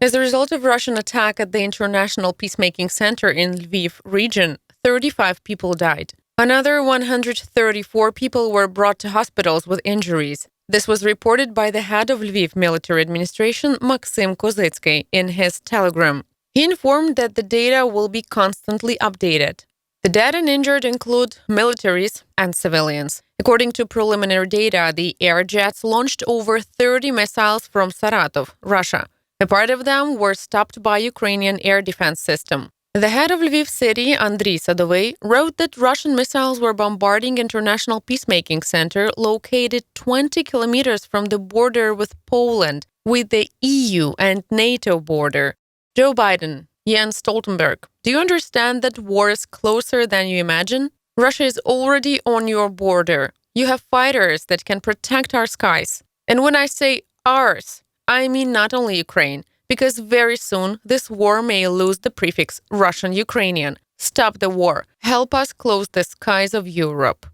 As a result of Russian attack at the International Peacemaking Center in Lviv region, 35 people died. Another 134 people were brought to hospitals with injuries. This was reported by the head of Lviv military administration, Maxim Kozitsky, in his telegram. He informed that the data will be constantly updated. The dead and injured include militaries and civilians. According to preliminary data, the air jets launched over 30 missiles from Saratov, Russia. A part of them were stopped by Ukrainian air defense system. The head of Lviv city, Andriy Sadovey, wrote that Russian missiles were bombarding International Peacemaking Center located 20 kilometers from the border with Poland, with the EU and NATO border. Joe Biden, Jens Stoltenberg, do you understand that war is closer than you imagine? Russia is already on your border. You have fighters that can protect our skies. And when I say ours, I mean not only Ukraine, because very soon this war may lose the prefix Russian-Ukrainian. Stop the war. Help us close the skies of Europe.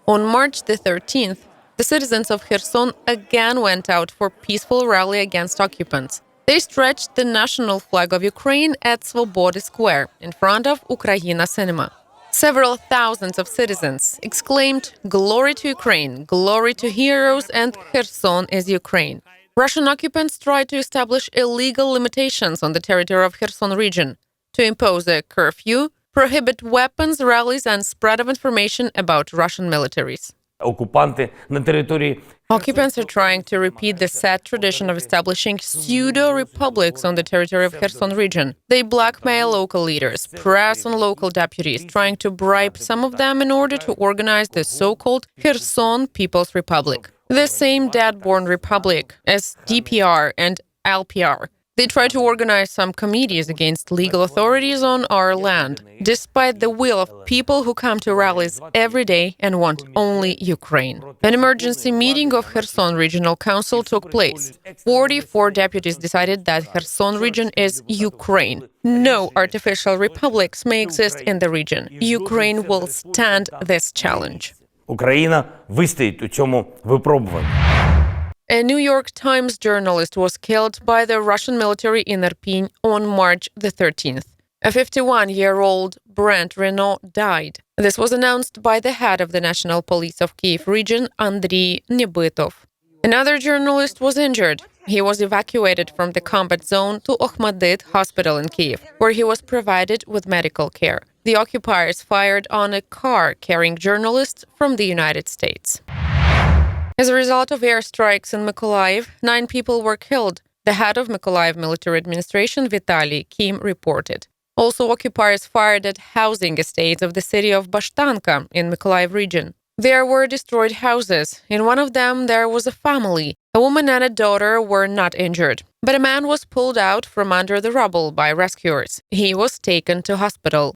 On March the 13th, the citizens of Kherson again went out for peaceful rally against occupants. They stretched the national flag of Ukraine at Svobody Square in front of Ukraina Cinema. Several thousands of citizens exclaimed, "Glory to Ukraine, glory to heroes, and Kherson is Ukraine." Russian occupants tried to establish illegal limitations on the territory of Kherson region, to impose a curfew, prohibit weapons, rallies, and spread of information about Russian militaries. Occupants are trying to repeat the sad tradition of establishing pseudo-republics on the territory of Kherson region. They blackmail local leaders, press and local deputies, trying to bribe some of them in order to organize the so-called Kherson People's Republic. The same dead-born republic as DPR and LPR. They try to organize some committees against legal authorities on our land, despite the will of people who come to rallies every day and want only Ukraine. An emergency meeting of Kherson Regional Council took place. 44 deputies decided that Kherson region is Ukraine. No artificial republics may exist in the region. Ukraine will stand this challenge. Україна вистоїть у цьому випробуванні. A New York Times journalist was killed by the Russian military in Irpin on March the 13th. A 51-year-old Brent Renault died. This was announced by the head of the National Police of Kyiv region, Andriy Nebytov. Another journalist was injured. He was evacuated from the combat zone to Okhmadit hospital in Kyiv, where he was provided with medical care. The occupiers fired on a car carrying journalists from the United States. As a result of airstrikes in Mykolaiv, 9 people were killed. The head of Mykolaiv military administration, Vitaly Kim, reported. Also, occupiers fired at housing estates of the city of Bashtanka in Mykolaiv region. There were destroyed houses. In one of them, there was a family. A woman and a daughter were not injured, but a man was pulled out from under the rubble by rescuers. He was taken to hospital.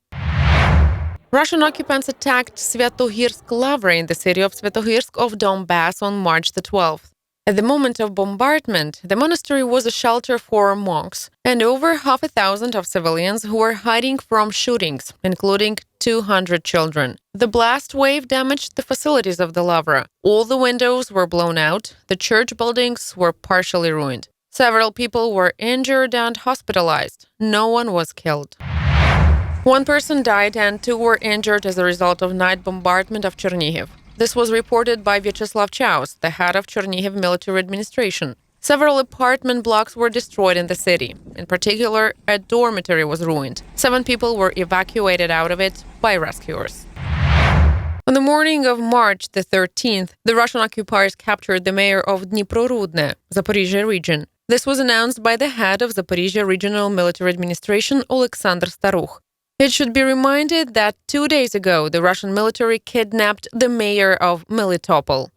Russian occupants attacked Svyatohirsk lavra in the city of Svyatohirsk of Donbass on March the 12th. At the moment of bombardment, the monastery was a shelter for monks and over 1,000 of civilians who were hiding from shootings, including 200 children. The blast wave damaged the facilities of the lavra. All the windows were blown out. The church buildings were partially ruined. Several people were injured and hospitalized. No one was killed. 1 person died and 2 were injured as a result of night bombardment of Chernihiv. This was reported by Vyacheslav Chaus, the head of Chernihiv military administration. Several apartment blocks were destroyed in the city. In particular, a dormitory was ruined. 7 people were evacuated out of it by rescuers. On the morning of March the 13th, the Russian occupiers captured the mayor of Dniprorudne, Zaporizhia region. This was announced by the head of Zaporizhia Regional Military Administration, Alexander Starukh. It should be reminded that 2 days ago, the Russian military kidnapped the mayor of Melitopol.